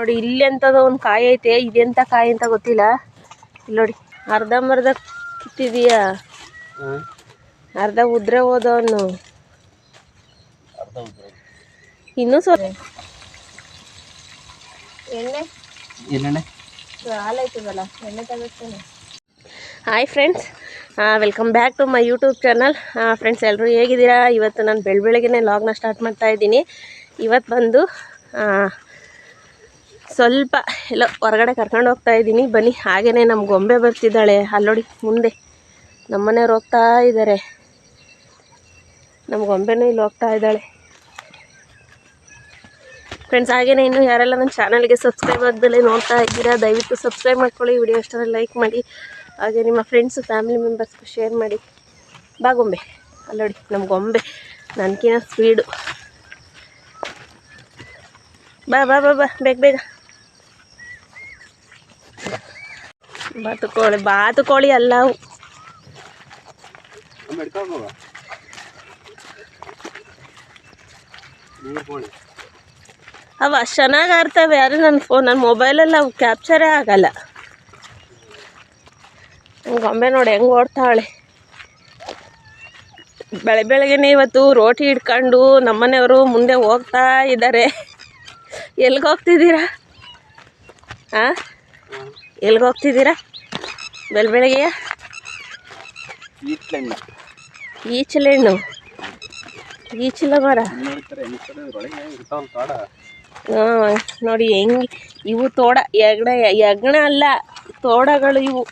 ನೋಡಿ ಇಲ್ಲಿ ಅಂತದ ಒಂದು ಕಾಯಿ ಐತೆ. ಇದೆಂತ ಕಾಯಿ ಅಂತ ಗೊತ್ತಿಲ್ಲ. ಇಲ್ಲಿ ನೋಡಿ ಅರ್ಧಂಬರ್ಧ ಕಿತ್ತಿದೀಯಾ, ಅರ್ಧ ಉದ್ರೆ ಹೋದವನು. ಇನ್ನೂ ಸ್ವಲ್ಪ ಎಣ್ಣೆ ಹಾಲೈತದಲ್ಲ, ಎಣ್ಣೆ ತಗೋತೇನೆ. Hi friends, welcome back to my YouTube channel. Friends, ಎಲ್ಲರೂ ಹೇಗಿದ್ದೀರಾ? ಇವತ್ತು ನಾನು ಬೆಳಗ್ಗೆನೇ ಲಾಗ್ನ ಸ್ಟಾರ್ಟ್ ಮಾಡ್ತಾ ಇದ್ದೀನಿ. ಇವತ್ತು ಬಂದು ಸ್ವಲ್ಪ ಎಲ್ಲ ಹೊರಗಡೆ ಕರ್ಕೊಂಡು ಹೋಗ್ತಾ ಇದ್ದೀನಿ. ಬನ್ನಿ. ಹಾಗೆಯೇ ನಮ್ಮ ಗೊಂಬೆ ಬರ್ತಿದ್ದಾಳೆ ಅಲ್ಲೋಡಿ ಮುಂದೆ. ನಮ್ಮನೆಯವ್ರು ಹೋಗ್ತಾ ಇದ್ದಾರೆ, ನಮ್ಮ ಗೊಂಬೆನೂ ಇಲ್ಲಿ ಹೋಗ್ತಾ ಇದ್ದಾಳೆ. ಫ್ರೆಂಡ್ಸ್, ಹಾಗೆಯೇ ಇನ್ನೂ ಯಾರೆಲ್ಲ ನನ್ನ ಚಾನಲ್ಗೆ ಸಬ್ಸ್ಕ್ರೈಬ್ ಆಗದಲ್ಲೇ ನೋಡ್ತಾ ಇದ್ದೀರಾ, ದಯವಿಟ್ಟು ಸಬ್ಸ್ಕ್ರೈಬ್ ಮಾಡ್ಕೊಳ್ಳಿ. ವಿಡಿಯೋ ಇಷ್ಟ ಲೈಕ್ ಮಾಡಿ, ಹಾಗೆ ನಿಮ್ಮ ಫ್ರೆಂಡ್ಸು ಫ್ಯಾಮಿಲಿ ಮೆಂಬರ್ಸ್ಗೂ ಶೇರ್ ಮಾಡಿ. ಬಾ ಗೊಂಬೆ, ಅಲ್ಲೋಡಿ ನಮ್ಮ ಗೊಂಬೆ ನನಗಿನ ಸ್ಪೀಡು. ಬಾ ಬಾ ಬಾ ಬಾ, ಬೇಗ ಬೇಗ. ಬಾತುಕೋಳಿ ಅಲ್ಲ ಅವು. ಅವು ಅಷ್ಟು ಚೆನ್ನಾಗಿ ಆಡ್ತವೆ. ಆದರೆ ನನ್ನ ಮೊಬೈಲಲ್ಲಿ ಅವು ಕ್ಯಾಪ್ಚರೇ ಆಗಲ್ಲ. ಗೊಂಬೆ ನೋಡಿ ಹೆಂಗೆ ಓಡ್ತಾವಳೆ. ಬೆಳಗ್ಗೆನೇ ಇವತ್ತು ರೋಟಿ ಹಿಡ್ಕೊಂಡು ನಮ್ಮನೆಯವರು ಮುಂದೆ ಹೋಗ್ತಾ ಇದ್ದಾರೆ. ಎಲ್ಲಿಗೆ ಹೋಗ್ತಿದ್ದೀರಾ? ಎಲ್ಲಿಗೆ ಹೋಗ್ತಿದ್ದೀರಾ ಬೆಳಗ್ಗೆ? ಈಚಲೆಣ್ಣು, ಈಚಲ ಮರ. ಹಾಂ ನೋಡಿ ಹೆಂಗೆ ಇವು ತೋಡ, ಹೆಗ್ಣ ಅಲ್ಲ, ತೋಡಗಳು ಇವು.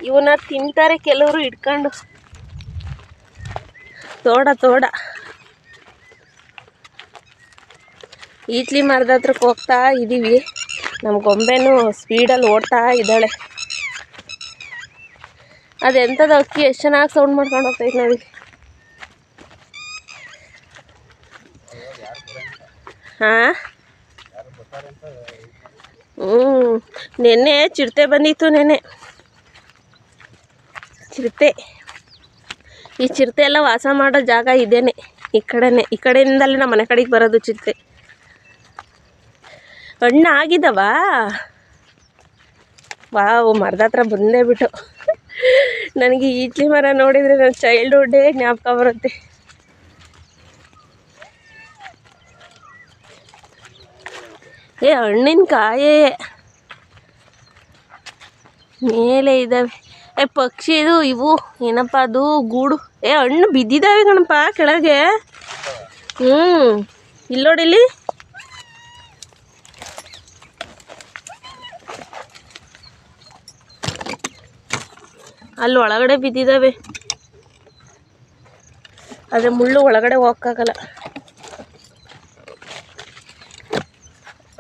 ಇವನ್ನ ತಿಂತಾರೆ ಕೆಲವರು ಇಟ್ಕೊಂಡು. ತೋಡ ಈಚಲಿ ಮರದ ಹತ್ರಕ್ಕೆ ಹೋಗ್ತಾ ಇದ್ದೀವಿ. ನಮ್ಮ ಗೊಂಬೆನೂ ಸ್ಪೀಡಲ್ಲಿ ಓಡ್ತಾ ಇದ್ದಾಳೆ. ಅದೆಂಥದ್ದು ಅಕ್ಕಿ ಎಷ್ಟು ಚೆನ್ನಾಗಿ ಸೌಂಡ್ ಮಾಡ್ಕೊಂಡು ಹೋಗ್ತೈತೆ ನೋಡಿ. ಹಾಂ, ನೆನ್ನೆ ಚಿರತೆ ಬಂದಿತ್ತು. ನೆನ್ನೆ ಚಿರತೆ, ಈ ಚಿರತೆ ಎಲ್ಲ ವಾಸ ಮಾಡೋ ಜಾಗ ಇದೇನೆ, ಈ ಕಡೆಯಿಂದಲೇ ನಮ್ಮ ಮನೆ ಕಡೆಗೆ ಬರೋದು ಚಿರತೆ. ಹಣ್ಣು ಆಗಿದವ. ವಾವ್, ಮರದ ಹತ್ರ ಬಂದೇ ಬಿಟ್ಟು. ನನಗೆ ಈಚಲಿ ಮರ ನೋಡಿದರೆ ನನ್ನ ಚೈಲ್ಡ್ಹುಡ್ಡೇ ಜ್ಞಾಪಕ ಬರುತ್ತೆ. ಹಣ್ಣಿನ ಕಾಯೇ ಮೇಲೆ ಇದ್ದಾವೆ. ಪಕ್ಷಿ ಇದು, ಇವು ಏನಪ್ಪ ಅದು ಗೂಡು. ಹಣ್ಣು ಬಿದ್ದಿದ್ದಾವೆ ಕಣಪ್ಪ ಕೆಳಗೆ. ಇಲ್ಲೋಡಿಲ್ಲಿ ಅಲ್ಲಿ ಒಳಗಡೆ ಬಿದ್ದಿದ್ದಾವೆ. ಆದರೆ ಮುಳ್ಳು ಒಳಗಡೆ ಹೋಗಕ್ಕಾಗಲ್ಲ.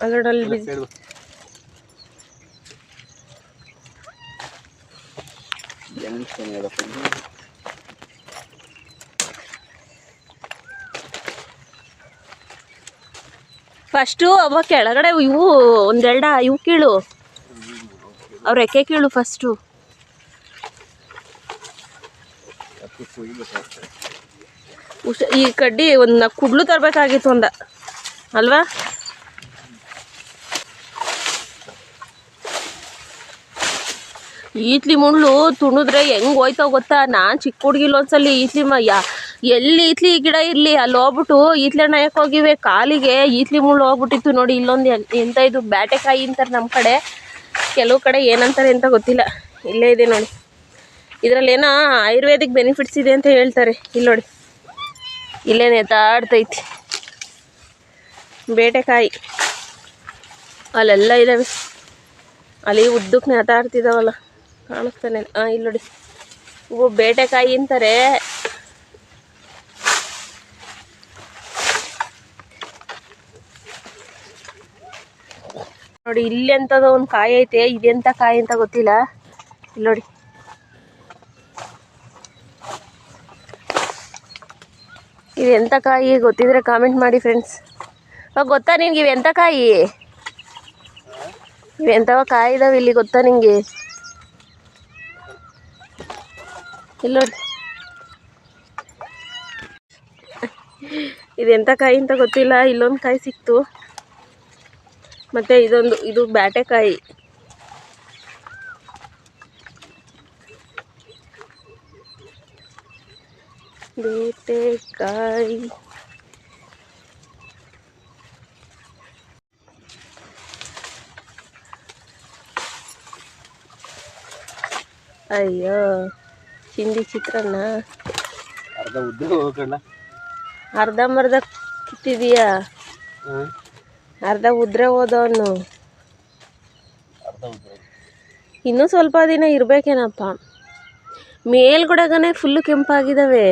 ಅಲ್ಲೋಡಲ್ಲಿ ಬಿದ್ದು ಫಸ್ಟು ಅವ ಕೆಳಗಡೆ ಇವು ಒಂದೆರಡ ಇವು ಕೀಳು, ಅವ್ರ ರೆಕ್ಕೆ ಕೀಳು ಫಸ್ಟು. ಈ ಕಡ್ಡಿ ಒಂದು ಕುಡ್ಲು ತರಬೇಕಾಗಿತ್ತು ಒಂದ ಅಲ್ವಾ? ಈತ್ಲಿ ಮುಳ್ಳು ತುಣಿದ್ರೆ ಹೆಂಗೆ ಹೋಯ್ತಾವ ಗೊತ್ತಾ? ನಾನು ಚಿಕ್ಕ ಹುಡುಗಿಲ್ ಒಂದ್ಸಲಿ ಎಲ್ಲಿ ಈತ್ಲಿ ಗಿಡ ಇರಲಿ ಅಲ್ಲಿ ಹೋಗ್ಬಿಟ್ಟು ಈತ್ಲೆಣ್ಣ ಹೋಗಿವೆ. ಕಾಲಿಗೆ ಈತ್ಲಿ ಮುಳ್ಳು ಹೋಗ್ಬಿಟ್ಟಿತ್ತು ನೋಡಿ. ಇಲ್ಲೊಂದು ಎಂತ ಇದು ಬ್ಯಾಟೆಕಾಯಿ ಅಂತಾರೆ ನಮ್ಮ ಕಡೆ, ಕೆಲವು ಕಡೆ ಏನಂತಾರೆ ಅಂತ ಗೊತ್ತಿಲ್ಲ. ಇಲ್ಲೇ ಇದೆ ನೋಡಿ. ಇದರಲ್ಲಿ ಏನೋ ಆಯುರ್ವೇದಿಕ್ ಬೆನಿಫಿಟ್ಸ್ ಇದೆ ಅಂತ ಹೇಳ್ತಾರೆ. ಇಲ್ಲಿ ನೋಡಿ, ಇಲ್ಲೇ ನೇತಾಡ್ತೈತಿ ಬೇಟೆಕಾಯಿ. ಅಲ್ಲೆಲ್ಲ ಇದ್ದಾವೆ, ಅಲ್ಲಿ ಉದ್ದಕ್ಕೆ ನೇತಾಡ್ತಿದ್ದಾವಲ್ಲ, ಕಾಣಿಸ್ತಾನೆ. ಇಲ್ಲಿ ನೋಡಿ, ಇವು ಬೇಟೆಕಾಯಿ ಅಂತಾರೆ. ನೋಡಿ ಇಲ್ಲಿ ಅಂತದ ಒಂದು ಕಾಯಿ ಐತೆ. ಇದೆಂತ ಕಾಯಿ ಅಂತ ಗೊತ್ತಿಲ್ಲ. ಇಲ್ಲಿ ನೋಡಿ, ಇವೆಂಥ ಕಾಯಿ ಗೊತ್ತಿದ್ರೆ ಕಾಮೆಂಟ್ ಮಾಡಿ ಫ್ರೆಂಡ್ಸ್. ಗೊತ್ತಾ ನಿನ್ಗೆ ಇವೆಂಥ ಕಾಯಿ? ಇವೆಂಥವ ಕಾಯಿ ಇದಾವೆ ಇಲ್ಲಿ, ಗೊತ್ತಾ ನಿಂಗೆ? ಇಲ್ಲಿ ನೋಡಿ, ಇದೆಂಥ ಕಾಯಿ ಅಂತ ಗೊತ್ತಿಲ್ಲ. ಇಲ್ಲೊಂದು ಕಾಯಿ ಸಿಕ್ತು. ಮತ್ತು ಇದು ಬ್ಯಾಟೆಕಾಯಿ. ಬೇಟೆಕಾಯಿ ಅಯ್ಯೋ ಚಿಂದಿ ಚಿತ್ರಾನ್ನ ಅರ್ಧಂಬರ್ಧ ಕಿತ್ತಿದೀಯಾ? ಅರ್ಧ ಉದ್ರೆ ಹೋದವನು ಇನ್ನೂ ಸ್ವಲ್ಪ ದಿನ ಇರ್ಬೇಕೇನಪ್ಪ. ಮೇಲ್ಗಡೆಗನೆ ಫುಲ್ಲು ಕೆಂಪಾಗಿದ್ದಾವೆ.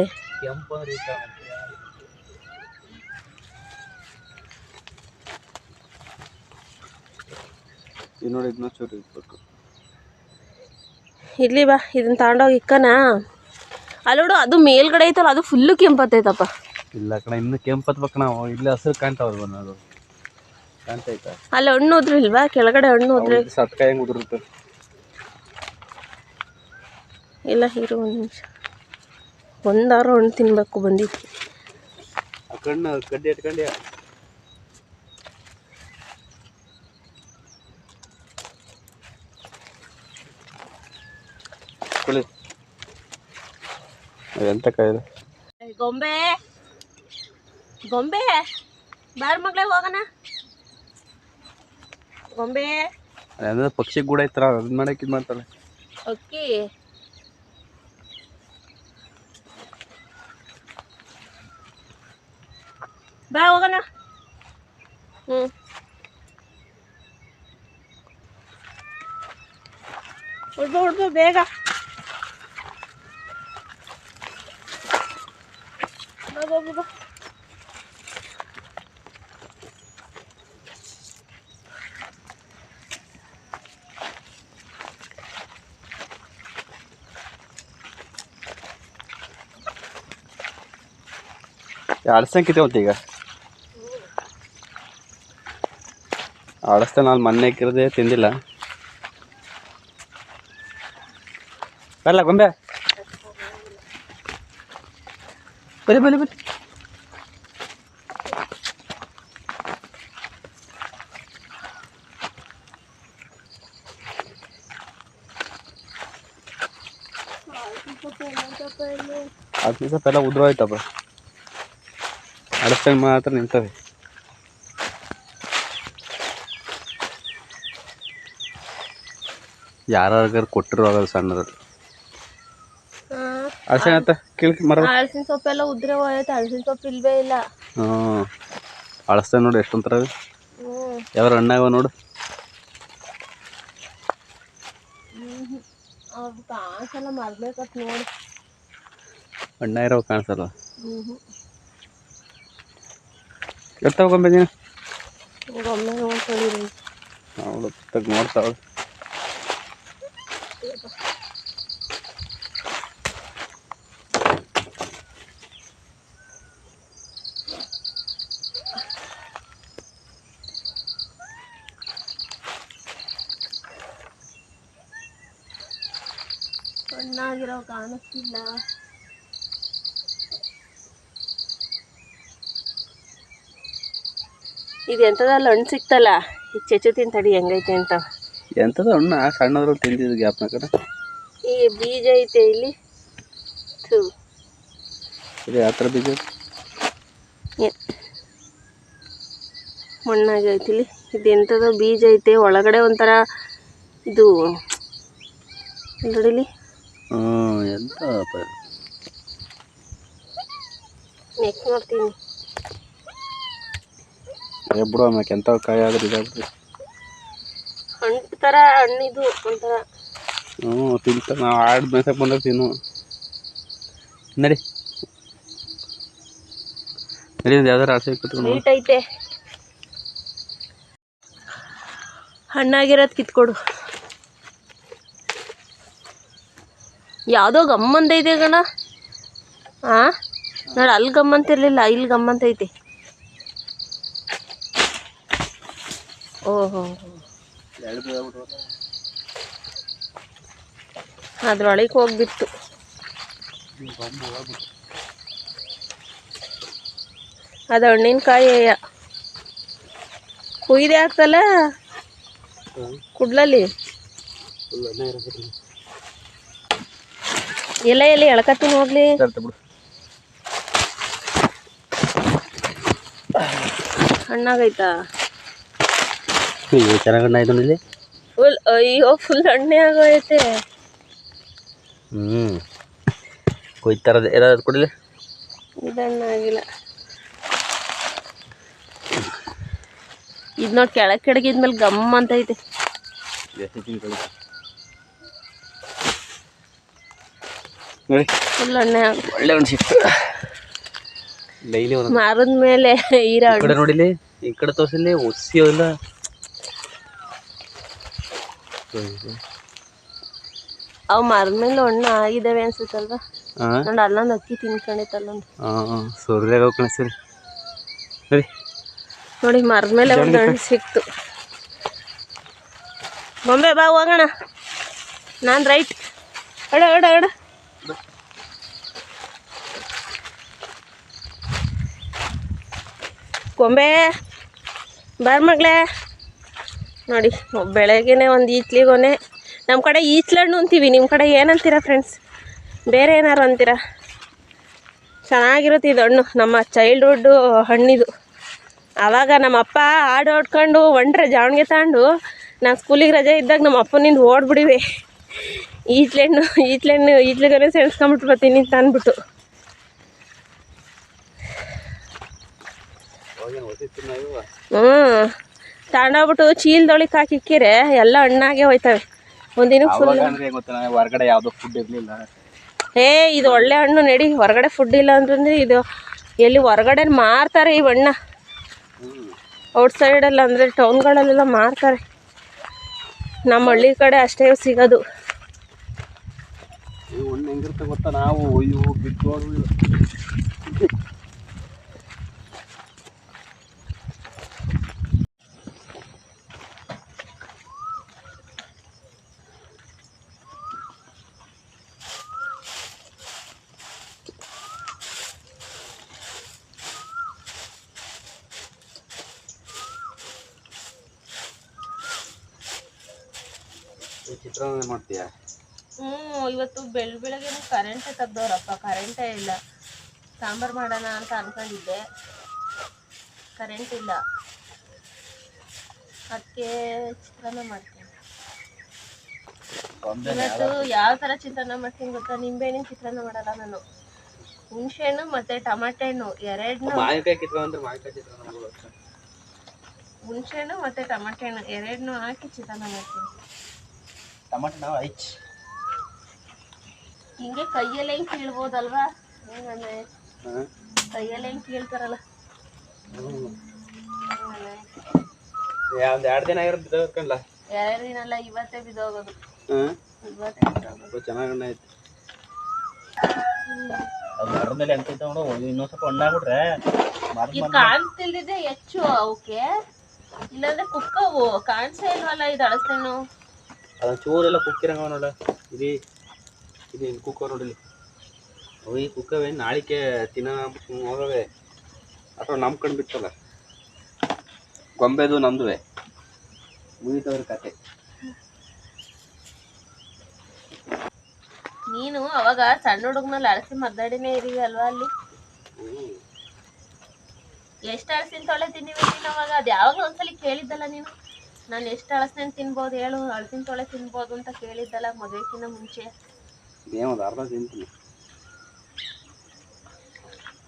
ಇರ್ಲಿ ಬಾ, ಇದನ್ನ ತಗೊಂಡೋಗಿ ಇಕ್ಕನ. ಅಲ್ಲೋಡು, ಅದು ಮೇಲ್ಗಡೆ ಐತಲ್ಲ, ಅದು ಫುಲ್ಲು ಕೆಂಪತ್ತೈತಪ್ಪ. ಇಲ್ಲ ಕಣ, ಇನ್ನು ಕೆಂಪತ್ಬೇಕು ನಾವು. ಇಲ್ಲಿ ಹಸಿರು ಕಾಣ್ತಾವ, ಅದು ಕಾಣ್ತೈತ. ಅಲ್ಲಿ ಹಣ್ಣು ಉದ್ರಿಲ್ವಾ? ಕೆಳಗಡೆ ಹಣ್ಣು ಉದ್ರೆ ಸತ್ಕಾಯಿ ಹೆಂಗೆ ಉದುರುತ್ತೆ? ಇಲ್ಲ, ಇರು ಒಂದು ನಿಮಿಷ. ಒಂದಾರು ಹಣ್ಣು ತಿನ್ಬೇಕು ಬಂದಿತ್ತು. ಆ ಕಣ್ಣು ಕಡ್ಡಿ ಇಟ್ಕೊಂಡೆ. ಎಂತ ಕಾಯಿಲೆ? ಗೊಂಬೆ ಗೊಂಬೆ ಬಾರ್ ಮಗಳೇ ಹೋಗೋಣ. ಗೊಂಬೆ ಅಂದ್ರೆ ಪಕ್ಷಿ ಕೂಡ ಐತರ, ಅದನ್ನ ಮಾಡಕ್ಕೆ ಇದು ಮಾಡ್ತಾಳೆ. ಅಕ್ಕಿ ಬಾ ಹೋಗೋಣ. ಉಡ್ಬೋ ಬೇಗ. ಬಾ. ಅಳಸಂಕಿತೆ ಅಂತ ಈಗ ಅಳಸ್ತೆ ನಾನು ಮೊನ್ನೆ ಹಾಕಿರೋದೇ ತಿಂದಿಲ್ಲ. ಬರಲ್ಲ ಗೊಂಬೆ, ಬರಿ. ಹತ್ತು ನಿಮಿಷ ಎಲ್ಲ ಉದ್ರ ಆಯ್ತಪ್ಪ. ಅಳಸ್ತಾಗ ಮಾತ್ರ ನಿಂತವೆ. ಯಾರಾಗಾರು ಕೊಟ್ಟಿರೋ ಆಗೋದು ಸಣ್ಣದು. ಹಲಸಿನ ಅಂತ ಕೀಳ್ಕಿ ಮರ. ಹಲಸಿನ ಸೊಪ್ಪೆಲ್ಲ ಉದ್ರೆ ಹೋಯ್ತು, ಹಲಸಿನ ಸೊಪ್ಪು ಇಲ್ವೇ ಇಲ್ಲ. ಅಳಸ್ತಾ ನೋಡು ಎಷ್ಟೊಂಥರ ಯಾವ್ದಾರು ಹಣ್ಣಾಗವ ನೋಡು. ಕಾಣಿಸಲ್ಲ, ಮರ್ಬೇಕತ್ ನೋಡಿ. ಹಣ್ಣ ಇರೋ ಕಾಣಿಸಲ್ಲ. ಎತ್ತಾವ ಗೊಂಬೆ ನೀನು? ಗೊಂಬೆ ನೋಡ್ಕೊಳ್ಳಿ ಅವಳು ತಗ ನೋಡ್ತಾವಳು. ಹಣ್ಣಾಗಿರೋ ಕಾಣಿಸ್ತಿಲ್ಲ. ಇದು ಎಂಥದಲ್ಲ ಹಣ್ಣು ಸಿಕ್ತಲ್ಲ, ಈಗ ಚೆಚ್ಚು ತಿಂತಡಿ ಹೆಂಗೈತೆ ಅಂತ. ಎಂಥದ ಹಣ್ಣು ಸಣ್ಣದ್ರಲ್ಲಿ ತಿಂದಿದ್ದು ಗ್ಯಾಪ್ನ ಕಡೆ. ಈ ಬೀಜ ಐತೆ ಇಲ್ಲಿ. ಇದು ಯಾವ ಥರ ಬೀಜ? ಮಣ್ಣಾಗಿ ಐತಿಲಿ. ಇದು ಎಂಥದೋ ಬೀಜ ಐತೆ, ಒಳಗಡೆ ಒಂಥರ ಇದು ನೋಡಿಲಿ. ಎಂತ ನೆಕ್ಸ್ಟ್ ನೋಡ್ತೀನಿ. ಬಿಡು ಆಮ್ಯಾಕೆ ಎಂಥ ಕಾಯಿ ಆದ್ರೆ ಇದಾಗ್ತದೆ. ಹಣ್ಣು ಥರ ಹಣ್ಣಿದು ಒಂಥರ. ತಿಂತ ನಾವು ಆಡ್ ಮೇಸಕ್ಕೆ ಬಂದಾಗ ತಿನ್ನು. ನಡಿ ಯಾವ್ದಾರು ಆಸೆ ಸ್ವೀಟ್ ಐತೆ. ಹಣ್ಣಾಗಿರೋದು ಕಿತ್ಕೊಡು. ಯಾವುದೋ ಗಮ್ಮಂತೈತೆ ಕಣ. ನೋಡಿ, ಅಲ್ಲಿ ಗಮ್ಮಂತಿರ್ಲಿಲ್ಲ, ಇಲ್ಲಿ ಗಮ್ಮಂತೈತೆ. ಓಹೋ, ಅದ್ರೊಳಗೆ ಹೋಗ್ಬಿಟ್ಟು. ಅದು ಹಣ್ಣಿನಕಾಯಿ ಕುಯ್ದೆ ಆಗ್ತಲ್ಲ ಕುಡ್ಲಲ್ಲಿ ಎಲ್ಲ ಎಲ್ಲಿ ಎಳ್ಕತ್ತೀನಿ ಹೋಗ್ಲಿ. ಹಣ್ಣಾಗೈತಾ? ಚೆನ್ನಾಗಿ ಹಣ್ಣಾಯ್ತು ಇಲ್ಲಿ. ಫುಲ್ ಅಯ್ಯೋ ಫುಲ್ ಹಣ್ಣೆ ಆಗೋಯ್ತೆ. ಕೊಯ್ತಾರದ ಏನಾದ್ರು ಕೊಡಲಿ. ಇದು ಹಣ್ಣಾಗಿಲ್ಲ. ಇದು ನೋಡಿ ಕೆಳಗೆ ಕೆಳಗಿದ್ಮೇಲೆ ಗಮ್ ಅಂತ ಐತೆ. ನೋಡಿ ಫುಲ್ ಹಣ್ಣೆ ಒಳ್ಳೆ ಹಣ್ಣು ಸಿಕ್ತು. ಡೈಲಿ ಮಾರದ ಮೇಲೆ ಹೀರಾ ಈ ಕಡೆ ನೋಡಿಲಿ, ಈ ಕಡೆ ತೋರಿಸಲಿ ಒಸಿ ಇಲ್ಲ. ಅವು ಮರದ ಮೇಲೆ ಹಣ್ಣು ಆಗಿದ್ದಾವೆ ಅನ್ಸುತ್ತಲ್ವಾ? ನೋಡಿ ಅಲ್ಲೊಂದು ಅಕ್ಕಿ ತಿನ್ಕೊಂಡಿತ್ತಲ್ಲ. ಸೂರ್ಯಾಗ ಕಳಿಸ್ರಿ ಸರಿ ನೋಡಿ ಮರದ ಮೇಲೆ ಒಂದು ಹಣ್ಣು ಸಿಕ್ತು. ಬೊಂಬೆ ಬಾ ಹೋಗೋಣ. ನಾನು ರೈಟ್. ಅಡ ಅಡ ಅಡ ಗೊಂಬೆ ಬಾರ್ ಮಗಳೇ. ನೋಡಿ ಬೆಳಗ್ಗೆನೆ ಒಂದು ಈಚ್ಲಿಗೊನೆ. ನಮ್ಮ ಕಡೆ ಈಚ್ಲಣ್ಣು ಅಂತೀವಿ, ನಿಮ್ಮ ಕಡೆ ಏನಂತೀರ ಫ್ರೆಂಡ್ಸ್? ಬೇರೆ ಏನಾರು ಅಂತೀರ? ಚೆನ್ನಾಗಿರುತ್ತೆ ಇದು ಹಣ್ಣು, ನಮ್ಮ ಚೈಲ್ಡ್ಹುಡ್ಡು ಹಣ್ಣಿದು. ಆವಾಗ ನಮ್ಮಪ್ಪ ಹಾಡು ಹೊಡ್ಕೊಂಡು ಒಂಟ್ರೆ ಜಾವಣಿಗೆ ತಗೊಂಡು ನಾನು ಸ್ಕೂಲಿಗೆ ರಜೆ ಇದ್ದಾಗ ನಮ್ಮ ಅಪ್ಪನಿಂದ ಓಡ್ಬಿಡಿವೆ. ಈಚ್ಲಿಗನೆ ಸೆಣ್ಸ್ಕೊಂಬಿಟ್ಟು ಬರ್ತೀನಿ ಅಂತ ಅಂದ್ಬಿಟ್ಟು. ತಗೊಂಡೋಗ್ಬಿಟ್ಟು ಚೀಲದೊಳಗೆ ಹಾಕಿಕ್ಕಿರೆ ಎಲ್ಲ ಹಣ್ಣಾಗೆ ಹೋಯ್ತವೆ. ಒಂದಿನಕ್ಕೆ ಫುಲ್. ಹೊರಗಡೆ ಯಾವುದೋ ಫುಡ್ ಇರಲಿಲ್ಲ. ಇದು ಒಳ್ಳೆ ಹಣ್ಣು ನಡಿ. ಹೊರಗಡೆ ಫುಡ್ ಇಲ್ಲ ಅಂತಂದ್ರೆ ಇದು ಎಲ್ಲಿ ಹೊರಗಡೆ ಮಾರ್ತಾರೆ ಈ ಹಣ್ಣ. ಔಟ್ಸೈಡೆಲ್ಲ ಅಂದರೆ ಟೌನ್ಗಳಲ್ಲೆಲ್ಲ ಮಾರ್ತಾರೆ. ನಮ್ಮ ಹಳ್ಳಿ ಕಡೆ ಅಷ್ಟೇ ಸಿಗೋದು. ಹಣ್ಣು ಹೆಂಗಿರುತ್ತೆ ಗೊತ್ತಾ? ನಾವು ಅಯ್ಯೋ ಬಿದ್ದು ಚಿತ್ರಾನ್ನ ಮಾಡ್ತೀಯಾ? ಇವತ್ತು ಬೆಳಗ್ಗೆ ಕರೆಂಟೇ ತೆಗ್ದವ್ರಪ್ಪ. ಕರೆಂಟೇ ಇಲ್ಲ. ಸಾಂಬಾರು ಮಾಡೋಣ ಅಂತ ಅನ್ಕೊಂಡಿದ್ದೆ, ಕರೆಂಟ್ ಇಲ್ಲ. ಅದಕ್ಕೆ ಚಿತ್ರಾನ್ನ ಮಾಡ್ತೀನಿ. ಇವತ್ತು ಯಾವ ಥರ ಚಿತ್ರಾನ್ನ ಮಾಡ್ತೀನಿ ಗೊತ್ತಾ? ನಿಂಬೆಹಣ್ಣಿನ ಚಿತ್ರಾನ್ನ ಮಾಡಲ್ಲ ನಾನು. ಹುಣಸೆಹಣ್ಣು ಮತ್ತು ಟಮಾಟೆ ಹಣ್ಣು ಹುಣಸೆಹಣ್ಣು ಮತ್ತು ಟಮಾಟೆ ಹಣ್ಣು ಎರಡನ್ನೂ ಹಾಕಿ ಚಿತ್ರಾನ್ನ ಮಾಡ್ತೀನಿ. ಹಿಂಗೆ ಕೈಯಲ್ಲೇ ಹಿಂಗೆ ಕೀಳ್ಬೋದಲ್ವಾ? ಹೆಂಗಂದ್ರೆ ಕೈಯಲ್ಲೇ ಹಿಂಗೆ ಕೀಳ್ತಾರಲ್ಲ. ಒಂದು 2 ದಿನ ಆಗಿರೋದು 2 ದಿನ ಅಲ್ಲ, ಇವತ್ತೇ ಬಿದ್ದೋಗೋದು. ಚೆನ್ನಾಗಿ ಆಯ್ತು. ಮರದ ಮೇಲೆ ಎಂತ ಇನ್ನೊಂದು ಸ್ವಲ್ಪ ಹಣ್ಣಾಗ್ಬಿಟ್ರೆ ಇದು ಕಾಣಿಸ್ತಿಲ್ದಿದೆ ಹೆಚ್ಚು ಅವಕ್ಕೆ. ಇಲ್ಲಾಂದ್ರೆ ಕುಕ್ಕವು ಕಾಣಿಸೇ ಇಲ್ವಲ್ಲ. ಇದು ಅಳಸ್ತೇನು ಅದೊಂದು ಚೂರೆಲ್ಲ ಕುಕ್ಕಿರಂಗ ನೋಡ. ಇದು ಕುಕ್ಕ ನೋಡಲಿ. ಅವು ಈ ಕುಕ್ಕವೇ ನಾಳಿಕೆ ತಿನ್ನ ಹೋಗವೆ ಅಥವಾ ನಮ್ಮ ಕಣ್ಣು ಬಿಟ್ಟಲ್ಲ. ಗೊಂಬೆದು ನಮ್ದುವೆ ಮುಗಿತವ್ರ ಕತೆ. ನೀನು ಅವಾಗ ಸಣ್ಣ ಹುಡುಗನಲ್ಲಿ ಅಳಸಿ ಮದ್ದಾಡಿನೇ ಇರೀವಿ ಅಲ್ವಾ? ಅಲ್ಲಿ ಎಷ್ಟು ಅಳಸಿನ ತೊಳೆ ತಿನ್ನಿವಿ ನೀನು ಅವಾಗ? ಅದು ಯಾವಾಗಲೂ ಒಂದ್ಸಲಿ ಕೇಳಿದ್ದಲ್ಲ ನೀನು. ನಾನು ಎಷ್ಟು ಅಳಸಿನ ತಿನ್ಬೋದು ಹೇಳು, ಅಳಸಿನ ತೊಳೆ ತಿನ್ಬೋದು ಅಂತ ಕೇಳಿದ್ದಲ್ಲ ಮದುವೆಗಿಂತ ಮುಂಚೆ. ಒಂದು ಅರ್ಧ ತಿಂತೀನಿ.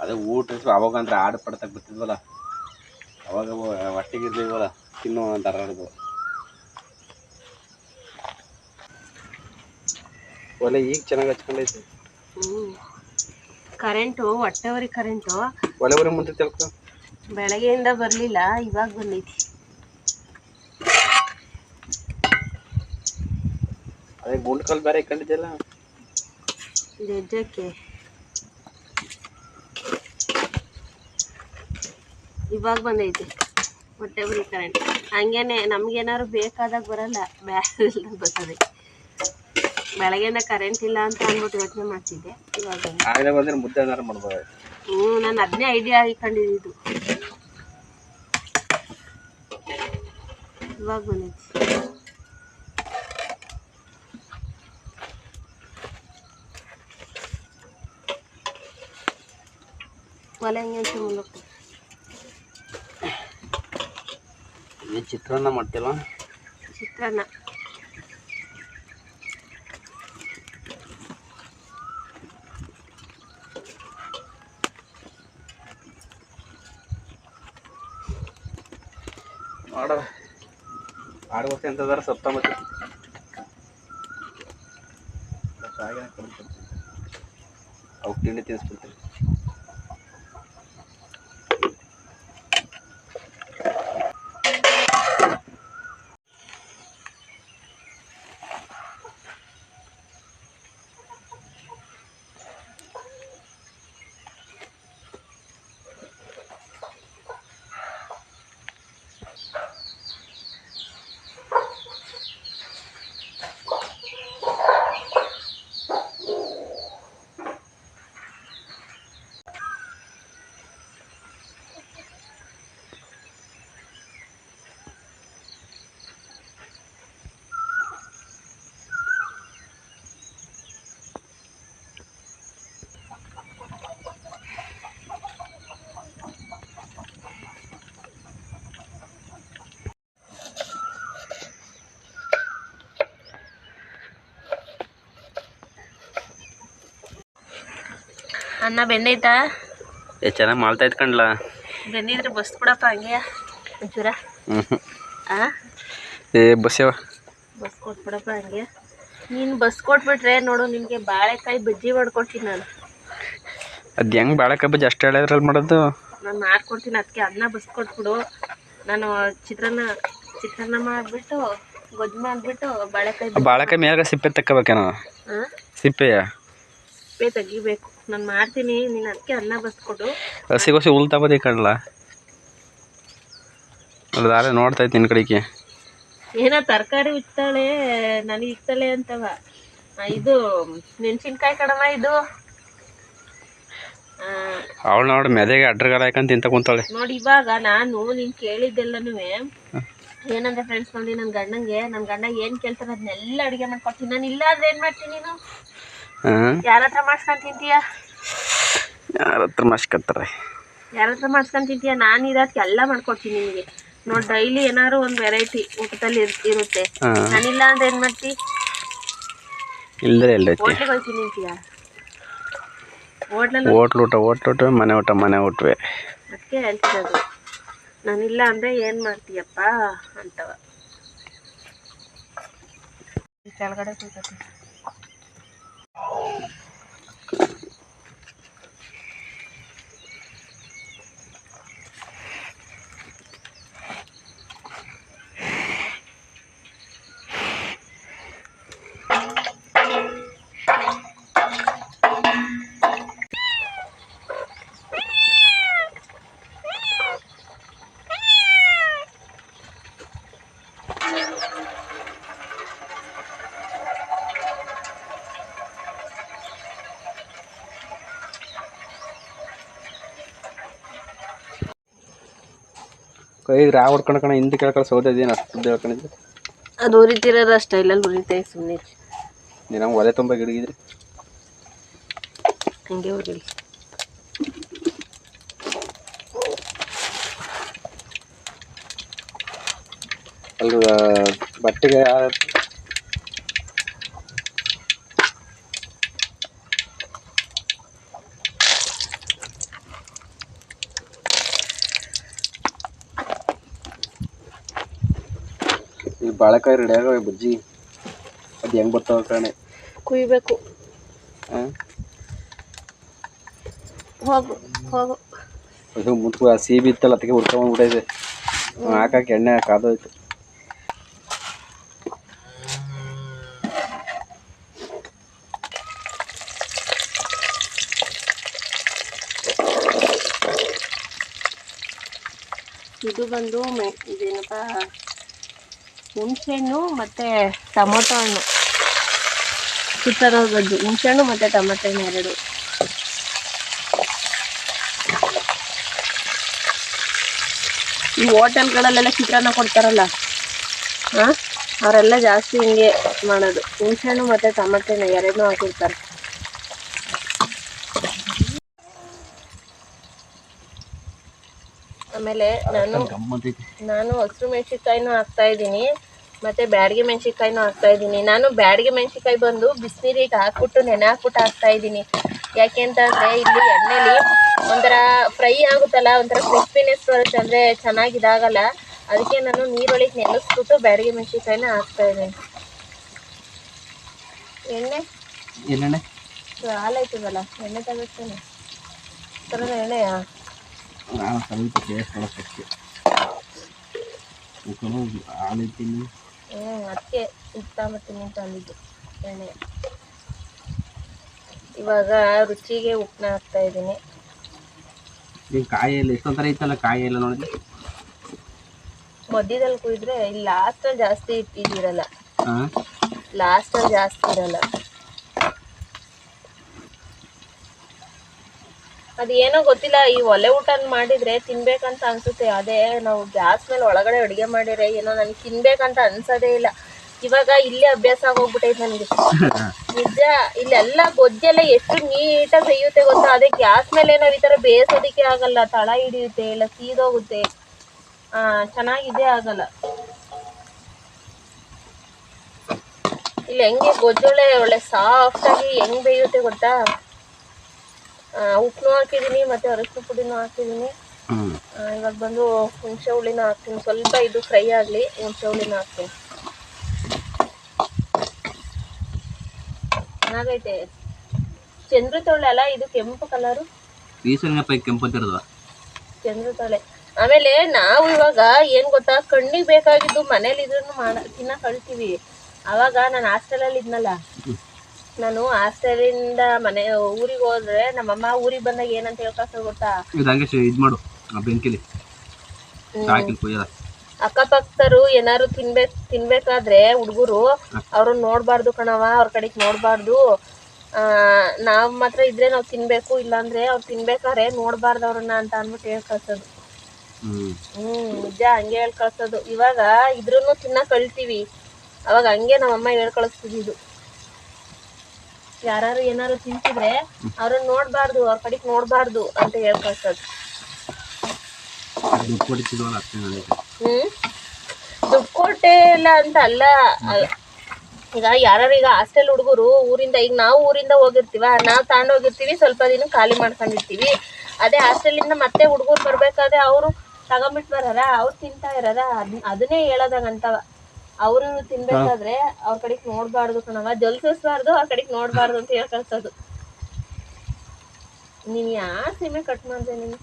ಅದೇ ಊಟ ಅವಾಗ ಅಂದ್ರೆ ಆಡು ಪಡ್ತಕ್ಕೆ ಬರ್ತಿದ್ವಲ್ಲ, ಅವಾಗ ಹೊಟ್ಟೆಗಿರ್ಲಿಲ್ವಲ್ಲ ತಿನ್ನೋ ಅಂತ ಅರ್ದು ಒಲೆ. ಈಗ ಚೆನ್ನಾಗಿ ಹಚ್ಕೊಂಡೈತಿ. ಕರೆಂಟು ಹೊಟ್ಟೆವರಿ ಕರೆಂಟು ಒಲೆವರೆ ಮುಂದೆ ತಿಳ್ಕೊ. ಬೆಳಗ್ಗೆಯಿಂದ ಬರಲಿಲ್ಲ, ಇವಾಗ ಬಂದೈತಿ. ಅದೇ ಗುಂಡ್ಕಲ್ ಬೇರೆ ಇಟ್ಕೊಂಡಿದ್ದೆಲ್ಲ ಜಜ್ಜಕ್ಕೆ. ಇವಾಗ ಬಂದೈತಿ ಹೊಟ್ಟೆವರಿ ಕರೆಂಟ್. ಹಂಗೇನೆ ನಮ್ಗೇನಾದ್ರು ಬೇಕಾದಾಗ ಬರಲ್ಲ, ಬ್ಯಾಡ ಬರ್ತದೆ. ಬೆಳಗ್ಗೆಯಿಂದ ಕರೆಂಟ್ ಇಲ್ಲ ಅಂತ ಅಂದ್ಬಿಟ್ಟು ಯೋಚನೆ ಮಾಡ್ತಿದ್ದೆ. ಇವಾಗ ಬಂದ್ರೆ ಮುದ್ದೆ ಏನಾರು ಮಾಡ್ಬೋದು. ನಾನು ಅದನ್ನೇ ಐಡಿಯಾ ಇಟ್ಕೊಂಡಿದ್ದು. ಇವಾಗ ಬಂದಿದ್ದೆ. ಒಲೆ ಹಂಗೆ ಅಂತ ಮುಂದಕ್ಕೆ ಚಿತ್ರಾನ್ನ ಮಾಡ್ತಿಲ್ಲ. ಚಿತ್ರಾನ್ನ ಮಾಡ ಆಡು ವರ್ಷ ಎಂತದಾರ ಸಪ್ತ ಮತ್ತೆ ಅವ್ಕೆ ತಿಂಡಿ ತಿನ್ನಿಸ್ಬಿಡ್ತೀನಿ. ಅನ್ನ ಬೆಂದೈತಾ? ಚೆನ್ನಾಗಿ ಮಾಡ್ತಾ ಇದ್ಕಂಡ್ಲ. ಬೆಂದಿದ್ರೆ ಬಸ್ ಬಿಡಪ್ಪ ಹಂಗೆ ಒಂಚೂರ. ಬಸ್ಸವ ಬಸ್ ಕೊಟ್ಬಿಡಪ್ಪ ಹಂಗೆ. ನೀನು ಬಸ್ ಕೊಟ್ಬಿಟ್ರೆ ನೋಡು ನಿನಗೆ ಬಾಳೆಕಾಯಿ ಬಜ್ಜಿ ಮಾಡ್ಕೊಡ್ತೀನಿ ನಾನು. ಅದು ಹೆಂಗೆ ಬಾಳೆಕಾಯಿ ಬಜ್ಜಿ ಅಷ್ಟು ಹೇಳಿದ್ರಲ್ಲಿ ಮಾಡೋದು? ನಾನು ಮಾಡ್ಕೊಡ್ತೀನಿ. ಅದಕ್ಕೆ ಅನ್ನ ಬಸ್ ಕೊಟ್ಬಿಡು. ನಾನು ಚಿತ್ರಾನ್ನ ಮಾಡಿಬಿಟ್ಟು ಗೊಜ್ಜು ಮಾಡಿಬಿಟ್ಟು ಬಾಳೆಕಾಯಿ ಮೇಲೆ ಸಿಪ್ಪೆ ತಗೋಬೇಕೇನೋ? ಸಿಪ್ಪೆಯ ಸಿಪ್ಪೆ ತೆಗಿಬೇಕು. ನಾನು ಮಾಡ್ತೀನಿ. ನೀನು ಅದಕ್ಕೆ ಅನ್ನ ಬಸ್ಕೊಡು. ಹಸಿ ಹುಲ್ ತಗೋದಿ ಕಣ್ಲ. ಅದಾರೆ ನೋಡ್ತಾ ಇತ್ತು ನಿನ್ನ ಕಡೆಗೆ. ಏನೋ ತರಕಾರಿ ಇಕ್ತಾಳೆ ನನಗೆ ಇಕ್ತಾಳೆ ಅಂತವ. ಇದು ಮೆಣಸಿನ್ಕಾಯಿ ಕಡಮ ಇದು. ಅವಳು ನೋಡಿ ಮೆದೆಗೆ ಅಡ್ರಗಾಲ ಹಾಕಂತ ತಿಂತ ಕುಂತಾಳೆ ನೋಡಿ. ಇವಾಗ ನಾನು ನೀನು ಕೇಳಿದ್ದೆಲ್ಲನೂ ಏನಂದ್ರೆ ಫ್ರೆಂಡ್ಸ್ ನೋಡಿ, ನನ್ನ ಗಂಡ ಏನು ಕೇಳ್ತಾರೆ ಅದನ್ನೆಲ್ಲ ಅಡುಗೆ ಮಾಡ್ಕೊಡ್ತೀನಿ. ನಾನು ಇಲ್ಲ ಅಂದ್ರೆ ಏನು ಮಾಡ್ತೀನಿ? ನೀನು ಯಾರ ಹತ್ರ ಮಾಡ್ಸ್ಕೊಂಡು ತಿಂತೀಯ? ಯಾರ ಹತ್ರ ಮಾಡ್ಸ್ಕೊತಾರೆ? ಯಾರ ಹತ್ರ ಮಾಡ್ಸ್ಕೊಂಡು ತಿಂತೀಯ? ನಾನು ಇರೋದಕ್ಕೆ ಎಲ್ಲ ಮಾಡ್ಕೊಡ್ತೀನಿ ನಿಮಗೆ. ನೋಡಿ ಡೈಲಿ ಏನಾದ್ರು ಒಂದು ವೆರೈಟಿ ಊಟದಲ್ಲಿ ಇರುತ್ತೆ. ನಾನಿಲ್ಲ ಅಂದ್ರೆ ಏನು ಮಾಡ್ತಿ? ಇಲ್ಲದೆ ಹೋಟ್ಲಿಗೆ ಹೋಗ್ತೀನಿ ನಿಂತೀಯ? ಹೋಟ್ಲು ಮನೆ ಊಟವೇ. ಅದಕ್ಕೆ ಹೇಳ್ತಿರೋದು. ನಾನಿಲ್ಲ ಅಂದರೆ ಏನು ಮಾಡ್ತೀಯಪ್ಪ ಅಂತವ. ಕೆಳಗಡೆ ಕೂತ್ಕೊತೀನಿ. ಕೈಗೆ ರಾ ಹೊಡ್ಕೊಂಡು ಹಿಂದೆ ಕೇಳ್ಕೊಂಡು ಸೌದೇನು ಅಷ್ಟು ಹೇಳ್ಕೊಂಡಿದ್ದೆ. ಅದು ಉರಿತಿರೋದು ಆ ಸ್ಟೈಲಲ್ಲಿ ಉರಿತೈ. ಸುಮ್ಮನೆ ನೀನು ಒಲೆ ತುಂಬ ಗಿಡಗಿದ್ರಿ ಹಂಗೆ ಉರಿಲಿ. ಅಲ್ಲಿ ಬಟ್ಟೆಗೆ ಈ ಬಾಳೆಕಾಯಿ ರೆಡಿ ಆಗವೆ ಬಜ್ಜಿ. ಅದು ಹೆಂಗೆ ಬರ್ತಾವ ಕಣೆ? ಕುಯ್ಬೇಕು. ಹೋಗು ಹೋಗು. ಅದು ಮುಟ್ಟು ಆ ಸಿಬಿ ಇತ್ತಲ್ಲ ಅದಕ್ಕೆ ಹುಡ್ಕೊಂಡ್ಬಿಟ್ಟೈತೆ. ಹಾಕಿ ಎಣ್ಣೆ ಕಾದೋಯ್ತು. ಇದು ಬಂದು ಇದೇನಪ್ಪ, ಹುಣಸೆಹಣ್ಣು ಮತ್ತು ಟೊಮೊಟೊ ಹಣ್ಣು. ಚಿತ್ರಾನ್ನ ಗೊಜ್ಜು ಹುಣಸೆಹಣ್ಣು ಮತ್ತು ಟೊಮೊಟೊ ಹಣ್ಣು ಎರಡು. ಈ ಹೋಟೆಲ್ಗಳಲ್ಲೆಲ್ಲ ಚಿತ್ರಾನ್ನ ಕೊಡ್ತಾರಲ್ಲ ಹಾಂ, ಅವರೆಲ್ಲ ಜಾಸ್ತಿ ಹಿಂಗೆ ಮಾಡೋದು. ಹುಣಸೆಹಣ್ಣು ಮತ್ತು ಟೊಮೆಟೊನ ಎರಡನ್ನೂ ಹಾಕಿರ್ತಾರೆ. ಆಮೇಲೆ ನಾನು ಹಸಿರು ಮೆಣಸಿನ್ಕಾಯಿನೂ ಹಾಕ್ತಾಯಿದ್ದೀನಿ ಮತ್ತು ಬ್ಯಾಡಗಿ ಮೆಣಸಿನ್ಕಾಯಿನೂ ಹಾಕ್ತಾಯಿದ್ದೀನಿ. ನಾನು ಬ್ಯಾಡಗಿ ಮೆಣಸಿನ್ಕಾಯಿ ಬಂದು ಬಿಸಿನೀರಿಗೆ ಹಾಕ್ಬಿಟ್ಟು ನೆನೆ ಹಾಕ್ಬಿಟ್ಟು ಹಾಕ್ತಾಯಿದ್ದೀನಿ. ಯಾಕೆ ಅಂತಂದರೆ ಇಲ್ಲಿ ಎಣ್ಣೆಲಿ ಒಂಥರ ಫ್ರೈ ಆಗುತ್ತಲ್ಲ, ಒಂಥರ ಕ್ರಿಸ್ಪಿನೆಸ್ ಬರುತ್ತೆ, ಅಂದರೆ ಚೆನ್ನಾಗಿದಾಗಲ್ಲ. ಅದಕ್ಕೆ ನಾನು ನೀರೊಳಗೆ ನೆನೆಸ್ಬಿಟ್ಟು ಬ್ಯಾಡಗಿ ಮೆಣಸಿನ್ಕಾಯಿನ ಹಾಕ್ತಾಯಿದ್ದೀನಿ. ಎಣ್ಣೆ ಹಾಲಾಯ್ತದಲ್ಲ, ಎಣ್ಣೆ ತಗೋತಾನೆ ಥರದ ಎಣ್ಣೆಯಾ? ಸ್ವಲ್ಪ ಟೇಸ್ಟ್ ಅಷ್ಟೇ. ಹಾಲೈತೀನಿ. ಅದಕ್ಕೆ ಉಪ್ಪಾಮತ್ತೀನಿ ಅಂತ ಅಂದಿದ್ದು ಎಣ್ಣೆ. ಇವಾಗ ರುಚಿಗೆ ಉಪ್ಪನ್ನ ಹಾಕ್ತಾ ಇದ್ದೀನಿ. ಕಾಯಿ ಎಲ್ಲ ಎಷ್ಟೊಂಥರ ಐತಲ್ಲ, ಕಾಯಿ ಎಲ್ಲ ನೋಡಿದ್ರೆ ಮಧ್ಯದಲ್ಲಿ ಕುಯ್ದ್ರೆ ಇಲ್ಲಿ ಲಾಸ್ಟಲ್ಲಿ ಜಾಸ್ತಿ ಇಟ್ಟಿದ್ದೀರಲ್ಲ, ಲಾಸ್ಟಲ್ಲಿ ಜಾಸ್ತಿ ಇರಲ್ಲ. ಅದೇನೋ ಗೊತ್ತಿಲ್ಲ, ಈ ಒಲೆ ಊಟ ಮಾಡಿದ್ರೆ ತಿನ್ಬೇಕಂತ ಅನ್ಸುತ್ತೆ. ಅದೇ ನಾವು ಗ್ಯಾಸ್ ಮೇಲೆ ಒಳಗಡೆ ಅಡುಗೆ ಮಾಡಿದ್ರೆ ಏನೋ ನನಗೆ ತಿನ್ಬೇಕಂತ ಅನ್ಸೋದೇ ಇಲ್ಲ. ಇವಾಗ ಇಲ್ಲೇ ಅಭ್ಯಾಸ ಆಗೋಗ್ಬಿಟ್ಟೈತೆ ನನಗೆ, ನಿಜ. ಇಲ್ಲೆಲ್ಲ ಗೊಜ್ಜೆಲ್ಲ ಎಷ್ಟು ನೀಟಾಗಿ ಬೇಯುತ್ತೆ ಗೊತ್ತಾ. ಅದೇ ಗ್ಯಾಸ್ ಮೇಲೆ ನಾವು ಈ ಥರ ಬೇಯಿಸೋದಕ್ಕೆ ಆಗಲ್ಲ, ತಳ ಹಿಡಿಯುತ್ತೆ, ಇಲ್ಲ ಸೀದೋಗುತ್ತೆ, ಚೆನ್ನಾಗಿದೆ ಆಗಲ್ಲ. ಇಲ್ಲಿ ಹೆಂಗೆ ಗೊಜ್ಜೊಳ್ಳೆ ಒಳ್ಳೆ ಸಾಫ್ಟಾಗಿ ಹೆಂಗೆ ಬೇಯುತ್ತೆ ಗೊತ್ತಾ. ಉಪ್ಪು ಹಾಕಿದ್ದೀನಿ ಮತ್ತು ಅರಶಿನ ಪುಡಿನೂ ಹಾಕಿದ್ದೀನಿ. ಇವಾಗ ಬಂದು ಹುಣಸೆ ಹುಳಿನ ಹಾಕ್ತೀನಿ. ಸ್ವಲ್ಪ ಇದು ಫ್ರೈ ಆಗಲಿ, ಹುಣಸೆ ಹುಳಿನ ಹಾಕ್ತೀನಿ. ಚೆನ್ನಾಗೈತೆ. ಚಂದ್ರತೊಳೆ ಅಲ್ಲ ಇದು, ಕೆಂಪು ಕಲರು. ಕೆಂಪು ಚಂದ್ರತೊಳೆ. ಆಮೇಲೆ ನಾವು ಇವಾಗ ಏನು ಗೊತ್ತಾ, ಕಣ್ಣಿಗೆ ಬೇಕಾಗಿದ್ದು ಮನೇಲಿ ಇದ್ರೂ ತಿನ್ನಕ್ಕೆ ಕಳ್ತೀವಿ. ಆವಾಗ ನಾನು ಹಾಸ್ಟೆಲಲ್ಲಿ ಇದ್ನಲ್ಲ, ನಾನು ಹಾಸ್ಟೆಲಿಂದ ಊರಿಗೆ ಹೋದ್ರೆ ನಮ್ಮಮ್ಮ ಊರಿಗೆ ಬಂದಾಗ ಏನಂತ ಹೇಳ್ಕಳ್ಸೋದು ಗೊತ್ತಾ, ಅಕ್ಕಪಕ್ಕರು ಏನಾರು ತಿನ್ಬೇಕಾದ್ರೆ ಹುಡುಗರು ಅವ್ರನ್ನ ನೋಡ್ಬಾರ್ದು ಕಣವ, ಅವ್ರ ಕಡೆಗೆ ನೋಡ್ಬಾರ್ದು, ನಾವು ಮಾತ್ರ ಇದ್ರೆ ನಾವು ತಿನ್ಬೇಕು, ಇಲ್ಲಾಂದ್ರೆ ಅವ್ರು ತಿನ್ಬೇಕಾದ್ರೆ ನೋಡ್ಬಾರ್ದು ಅವ್ರನ್ನ ಅಂತ ಅಂದ್ಬಿಟ್ಟು ಹೇಳ್ಕಳ್ಸೋದು. ನಿಜ, ಹಂಗೆ ಹೇಳ್ಕಳ್ಸೋದು. ಇವಾಗ ಇದ್ರೂ ತಿನ್ನಕ್ಕೆ ಕಳ್ತೀವಿ, ಅವಾಗ ಹಂಗೆ ನಮ್ಮಮ್ಮ ಹೇಳ್ಕಳಿಸ್ತಿದ್ದು. ಯಾರು ಏನಾರು ತಿಂತಿದ್ರೆ ಅವ್ರನ್ನ ನೋಡ್ಬಾರ್ದು, ಅವ್ರ ಕಡೆಗೆ ನೋಡ್ಬಾರ್ದು ಅಂತ ಹೇಳ್ಕಳ್ಸೋದು. ದುಡ್ಡು ಕೊಟ್ಟೆ ಇಲ್ಲ ಅಂತ ಅಲ್ಲ. ಈಗ ಯಾರು ಈಗ ಹಾಸ್ಟೆಲ್ ಹುಡುಗರು ಊರಿಂದ, ಈಗ ನಾವು ಊರಿಂದ ಹೋಗಿರ್ತೀವ, ನಾವು ತಗೊಂಡೋಗಿರ್ತೀವಿ, ಸ್ವಲ್ಪ ದಿನ ಖಾಲಿ ಮಾಡ್ಕೊಂಡಿರ್ತೀವಿ. ಅದೇ ಹಾಸ್ಟೆಲಿಂದ ಮತ್ತೆ ಹುಡುಗರು ಬರ್ಬೇಕಾದ್ರೆ ಅವರು ತಗೊಂಬಿಟ್ಟು ಬರಾರ, ಅವ್ರು ತಿಂತಾ ಇರಾರ, ಅದನ್ನೇ ಹೇಳೋದಂಗಂತವ. ಅವರು ತಿನ್ಬೇಕಾದ್ರೆ ಅವ್ರ ಕಡೆಗೆ ನೋಡ್ಬಾರ್ದು ಕಣವ, ಜಲ್ಸಿಸ್ಬಾರ್ದು, ಅವ್ರ ಕಡೆಗೆ ನೋಡ್ಬಾರ್ದು ಅಂತ ಹೇಳ್ಕಳ್ಸೋದು. ನೀನು ಯಾವ ಸೀಮೆ ಕಟ್ ಮಾಡಿದೆ ನೀನು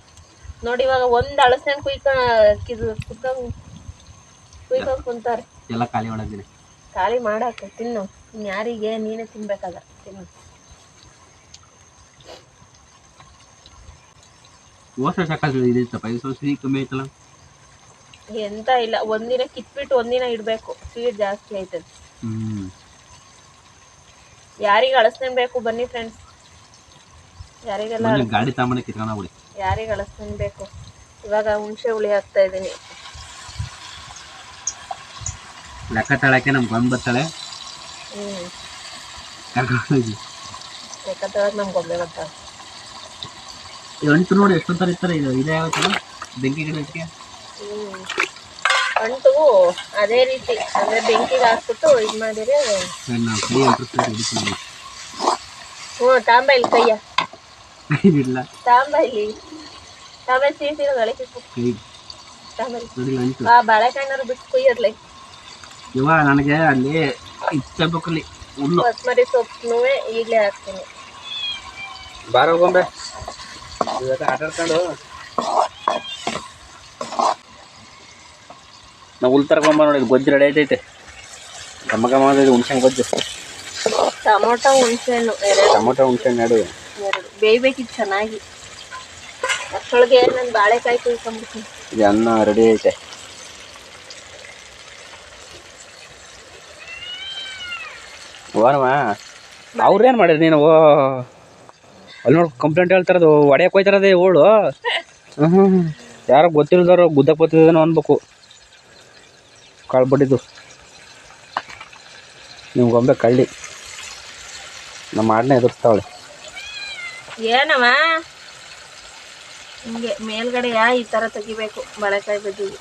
ನೋಡಿ. ಇವಾಗ ಒಂದು ಅಳಸೆಹಣ್ಣು ಕುಯ್ಕೊಂಡು ಕುಂತಾರೆ. ಖಾಲಿ ಮಾಡಾಕ ತಿನ್ನು, ಯಾರಿಗೆ ನೀನೇ ತಿನ್ಬೇಕಾದ ತಿನ್ನು. ಎಂತ ಇಲ್ಲ, ಒಂದಿನ ಕಿತ್ಬಿಟ್ಟು ಒಂದಿನ ಇಡಬೇಕು, ಸ್ವೀಟ್ ಜಾಸ್ತಿ ಆಯ್ತದೆ. ಯಾರಿಗೆ ಅಳಸೆಹಣ್ಣು ಬೇಕು ಬನ್ನಿ ಫ್ರೆಂಡ್ಸ್, ಯಾರಿಗೆಲ್ಲ ಯಾರಿಗೆ ಅಳಸೆಹಣ್ಣು ಬೇಕು. ಇವಾಗ ಹುಣಸೆ ಹುಳಿ ಹಾಕ್ತಾ ಇದ್ದೀನಿ. ಲೆಕ್ಕ ತಳಕ್ಕೆ ನಮ್ಗೆ ಬಂದು ಬರ್ತಾಳೆ. ಲೆಕ್ಕ ತಳಕ್ಕೆ ನಮ್ಗೆ ಒಬ್ಬೆ ಬರ್ತಾಳೆ. ಅಂಟು ನೋಡಿ ಎಷ್ಟೊಂಥರ ಇರ್ತಾರೆ. ಇದೇ ಆಗುತ್ತಲ್ಲ ಬೆಂಕಿ ಗಿಡಕ್ಕೆ. ಅಂಟು ಅದೇ ರೀತಿ, ಅಂದರೆ ಬೆಂಕಿಗೆ ಹಾಕ್ಬಿಟ್ಟು ಇದು ಮಾಡಿದ್ರೆ. ತಾಂಬ ಇಲ್ಲಿ ಕೈಯ ತಾಂಬ ಇಲ್ಲಿ ತಾಂಬ ಸೀಟಿರೋ ಗಳಿಗೆ ಬಾಳೆಕಾಯಿನಾರು ಬಿಟ್ಟು ಕುಯ್ಯರ್ಲಿ. ಇವ ನನಗೆ ಅಲ್ಲಿ ಇಚ್ಚಬೇಕಲ್ಲಿ ಕೊತ್ತಂಬರಿ ಸೊಪ್ಪು ಈಗಲೇ ಹಾಕ್ತೀನಿ. ಬಾರ ಹೋಗೊಂಬೆ ಇವತ್ತು ಆಟ ಆಡ್ಕೊಂಡು ನಾವು ಹುಲ್ ತರ್ಕೊಂಬ ನೋಡಿ. ಗೊಜ್ಜು ರೆಡಿ ಆಯ್ತೈತೆ. ಘಮ ಘಮ ಆಗೈತೆ ಹುಣ್ಸೆಹಣ್ಣು ಗೊಜ್ಜು. ಟೊಮೊಟೊ ಹುಣ್ಸೆಹಣ್ಣು ಎರಡು ಬೇಯ್ಬೇಕಿತ್ತು ಚೆನ್ನಾಗಿ. ಅಷ್ಟೊಳಗೆ ನಾನು ಬಾಳೆಕಾಯಿ ಕುಯ್ಕೊಂಡ್ಬಿಡ್ತೀನಿ. ಇದು ಅನ್ನ ರೆಡಿ ಐತೆ. ವಾರವ ಅವ್ರೇನು ಮಾಡಿರಿ ನೀನು? ಅಲ್ಲಿ ನೋಡಿ ಕಂಪ್ಲೇಂಟ್ ಹೇಳ್ತಾರದು, ಒಡೆಯಕ್ಕೆ ಹೋಯ್ತಾರದೇ ಓಳು. ಯಾರೋ ಗೊತ್ತಿಲ್ದವ್ರು ಗುದ್ದಕ್ಕೆ ಬರ್ತಿದ್ದೇನೋ ಅನ್ಬೇಕು. ಕಾಳು ಬಡ್ಡಿದ್ದು ನಿಮ್ಮ ಗೊಂಬೆ ಕಳ್ಳಿ ನಮ್ಮ ಆಡನ್ನ ಎದುರಿಸ್ತಾವಳೆ. ಏನವ ಹಿಂಗೆ ಮೇಲ್ಗಡೆಯ ಈ ಥರ ತೆಗಿಬೇಕು ಬಾಳೆಕಾಯಿ ಬಜ್ಜಿಗೆ.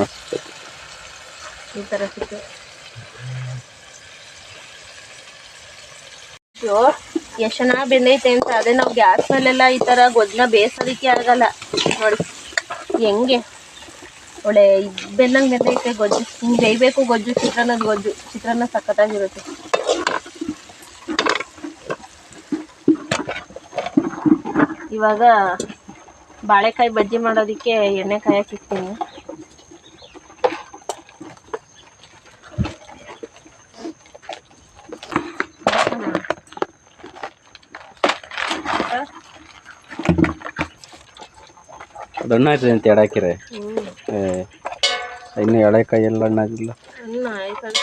ಅಷ್ಟೇ. ಈ ಥರ ಸಿಕ್ಕೆ ಎಷ್ಟು ಚೆನ್ನಾಗಿ ಬೆಂದೈತೆ ಅಂತ. ಅದೇ ನಾವು ಗ್ಯಾಸ್ ಮೇಲೆಲ್ಲ ಈ ಥರ ಗೊಜ್ಜನ್ನ ಬೇಯಿಸೋದಕ್ಕೆ ಆಗಲ್ಲ ನೋಡಿ ಹೆಂಗೆ ಒಳ್ಳೆ ಬೆಂದಂಗೆ ಬೆಂದೈತೆ ಗೊಜ್ಜು. ಹಿಂಗೆ ಬೇಯಬೇಕು ಗೊಜ್ಜು, ಚಿತ್ರಾನ್ನದ ಗೊಜ್ಜು. ಚಿತ್ರಾನ್ನ ಸಖತ್ತಾಗಿರುತ್ತೆ. ಇವಾಗ ಬಾಳೆಕಾಯಿ ಬಜ್ಜಿ ಮಾಡೋದಕ್ಕೆ ಎಣ್ಣೆ ಕಾಯಕ್ಕೆ ಇಡ್ತೀನಿ. ಹಣ್ಣು ಆಯ್ತದೆ ಅಂತ ಎಡಾಕಿರೆ ಇನ್ನು ಎಳೆಕಾಯಿ ಎಲ್ಲ ಹಣ್ಣಾಗಿಲ್ಲ. ಹಣ್ಣು ಆಯ್ತದೆ.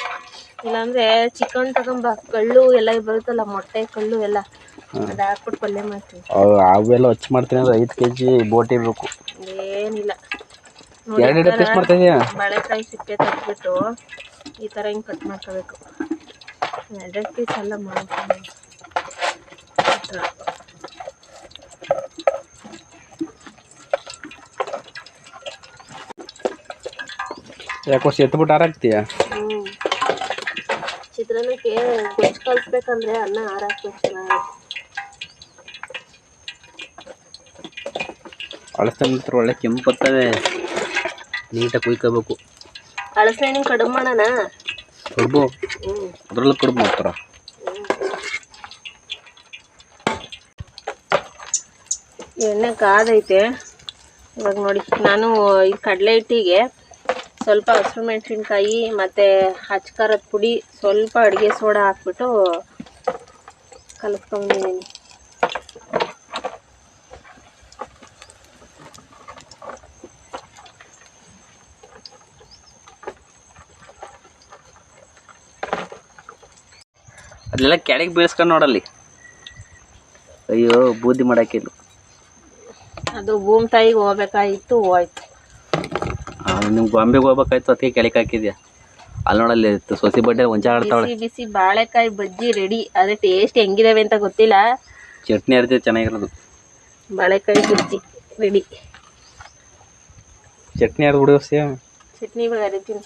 ಇಲ್ಲಾಂದ್ರೆ ಚಿಕನ್ ತಗೊಂಬ, ಕಳ್ಳು ಎಲ್ಲ ಬರುತ್ತಲ್ಲ, ಮೊಟ್ಟೆ ಕಳ್ಳು ಎಲ್ಲ ಅದು ಹಾಕ್ಬಿಟ್ಟು ಪಲ್ಯ ಮಾಡ್ತೀನಿ. ಅವೆಲ್ಲ ಹಚ್ಚಿ ಮಾಡ್ತೀನಿ ಅಂದ್ರೆ 5 kg ಬೋಟಿ ಇರಬೇಕು. ಏನಿಲ್ಲ ಎರಡು ಪೀಸ್ ಮಾಡ್ತಾ ಇದೀಯಾ? ಬಾಳೆಕಾಯಿ ಸಿಪ್ಪೆ ತೆಗೆದ್ಬಿಟ್ಟು ಈ ಥರ ಹಿಂಗೆ ಕಟ್ ಮಾಡ್ಕೋಬೇಕು. 2 ಪೀಸ್ ಎಲ್ಲ ಮಾಡ್ತೀನಿ. ಯಾಕೋ ಎತ್ಬಿಟ್ಟು ಹಾರಾಕ್ತೀಯ? ಚಿತ್ರಾನ್ನಕ್ಕೆ ಗೊಜ್ಜು ಕಲಿಸ್ಬೇಕಂದ್ರೆ ಅನ್ನ ಹಾರಾಕ್ಬೇಕು ಚೆನ್ನಾಗಿ. ಅಳಸೆ ಮಾತ್ರ ಒಳ್ಳೆ ಕೆಂಪು ಬರ್ತದೆ, ನೀಟಾಗಿ ಕುಯ್ಕೋಬೇಕು. ಅಳಸೆ ನಿಂಗೆ ಕಡುಬು ಮಾಡೋಣ? ಕಡುಬು ಅದ್ರಲ್ಲೂ ಕಡುಬು ಮಾಡ್ತಾರ. ಎಣ್ಣೆ ಕಾದೈತೆ. ಇವಾಗ ನೋಡಿ ನಾನು ಈ ಕಡಲೆ ಹಿಟ್ಟಿಗೆ ಸ್ವಲ್ಪ ಹಸಿರು ಮೆಣಸಿನ್ಕಾಯಿ ಮತ್ತು ಅಚ್ಕಾರದ ಪುಡಿ, ಸ್ವಲ್ಪ ಅಡುಗೆ ಸೋಡಾ ಹಾಕ್ಬಿಟ್ಟು ಕಲಿಸ್ಕೊಂಡಿದ್ದೀನಿ. ಅದೆಲ್ಲ ಕೆಳಗೆ ಬೀಳಿಸ್ಕೊಂಡು ನೋಡಲ್ಲಿ. ಅಯ್ಯೋ ಬೂದಿ ಮಾಡಾಕಿಲ್ಲ. ಅದು ಭೂಮಿ ತಾಯಿಗೆ ಹೋಗ್ಬೇಕಾಗಿತ್ತು, ಹೋಯ್ತು. ನಿಮ್ಗೆ ಗೊಂಬೆಗೆ ಹೋಗ್ಬೇಕಾಯ್ತು, ಅದಕ್ಕೆ ಕೆಳಗೆ ಹಾಕಿದ್ಯಾ. ಅಲ್ಲಿ ನೋಡಲ್ಲಿ ಸೊಸಿ ಬಡ್ಡೆ ಒಂಚ ಆಡ್ತಾವಳೆ. ಬಿಸಿ ಬಿಸಿ ಬಾಳೆಕಾಯಿ ಬಜ್ಜಿ ರೆಡಿ. ಅದೇ ಟೇಸ್ಟ್ ಹೆಂಗಿದಾವೆ ಅಂತ ಗೊತ್ತಿಲ್ಲ. ಚಟ್ನಿ ಅರಿತೆ ಚೆನ್ನಾಗಿರೋದು. ಬಾಳೆಕಾಯಿ ಬಜ್ಜಿ ರೆಡಿ. ಚಟ್ನಿ ಅರ್ದು ಬಿಡು. ಚಟ್ನಿ ಇವಾಗ ಅರಿತೀನಿ.